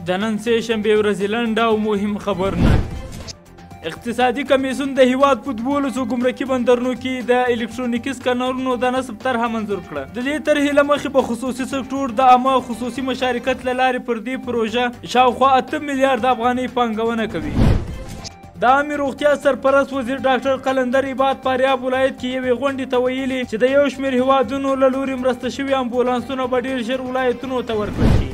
د نن سه شنبه ورځ لنډ او مهم خبرونه. اقتصادي کمیسیون د هیواد په 12 ګمرکي بندرونو کې د الکترونیکي سکانرونو د نصب طرحه منظور کړه. د دې طرحې له مخې په خصوصي سکتور د عامه خصوصي مشارکت له لارې پر دې پروژه شاوخوا 8 میلیارډ افغانۍ پانګونه کوي. د عامې روغتیا سرپرست وزیر ډاکټر قلندر عباد فاریاب ولایت کې یوې غونډې ته ویلي چې د یو شمېر هیوادونو له لوري مرسته شوي امبولانسونه به ډېر ژر ولایتونو ته ورکړل شي.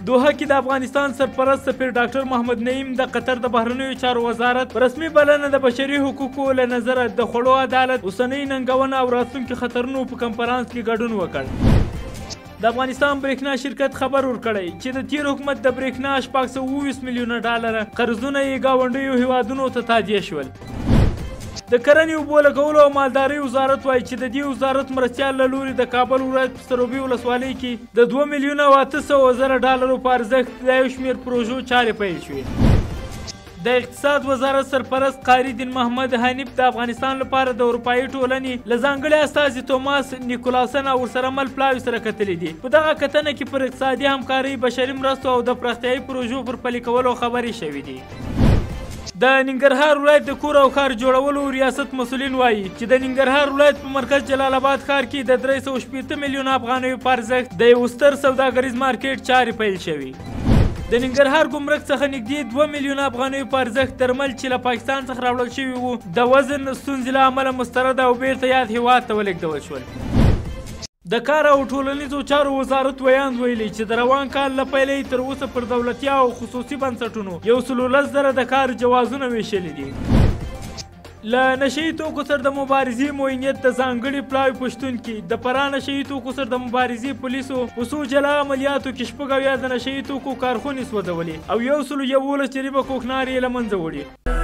دوحه کې د افغانستان سرپرست سفیر ډاکټر محمد نعیم د قطر د بهرنیو چارو وزارت په رسمي بلنه د بشري حقوقو له نظره د خوړو عدالت، اوسنۍ ننګونه او راتلونکي خطرونو په کنفرانس کې ګډون وکړ. د افغانستان برېښنا شرکت خبر ورکړی چې د تیر حکومت د برېښنا 620 میلیونه ډالره قرضونه یې ګاونډیو هیوادونو ته تادیه شول. د کرنې اوبو لګولو او مالدارۍ وزارت وایي چې د دې وزارت مرستیال له لوري د کابل ولایت په سروبي ولسوالۍ کې د 2 میلیونه او 800,000 ډالرو په ارزښت د یو شمېر پروژو چارې پیل شوې. د اقتصاد وزارت سرپرست قاری دین محمد حنیف د افغانستان لپاره د اروپایي ټولنې له ځانګړي استازي توماس نیکولاسن او ورسره مل پلاوي سره کتلي دي. په دغه کتنه کې پر اقتصادي همکارۍ، بشري مرستو او د پراختیایي پروژو پر پلي کولو خبرې شوې دي. د ننګرهار ولایت د کور او ښار جوړولو ریاست مسؤلین وایي چې د ننګرهار ولایت په مرکز جلال آباد ښار کې د 380 میلیونه افغانیو په ارزښت د یو ستر سوداګریز مارکیټ چارې پیل شوي. د ننګرهار ګمرک څخه نږدې 2 میلیونه افغانیو په ارزښت درمل چې له پاکستان څخه راوړل شوي وو د وزن ستونزې له امله مسترد او بیرته یاد هیواد ته ولېږدول شول. د کار او ټولنیزو چارو وزارت ویاند ویلي چې د روان کال له پیلې تر اوسه پر دولتي او خصوصي بنسټونو 110,000 د کار جوازونه ویشلي دي. له نشهیي توکو سره د مبارزې معینیت د ځانګړي پلاوي په شتون کې د فراه نشهیي توکو سره د مبارزې پولیسو په څو جلا عملیاتو کې 6 د نشهیي توکو کارخونې سوځولې او 111 جریبه کوکنارې یې له منځه وړي.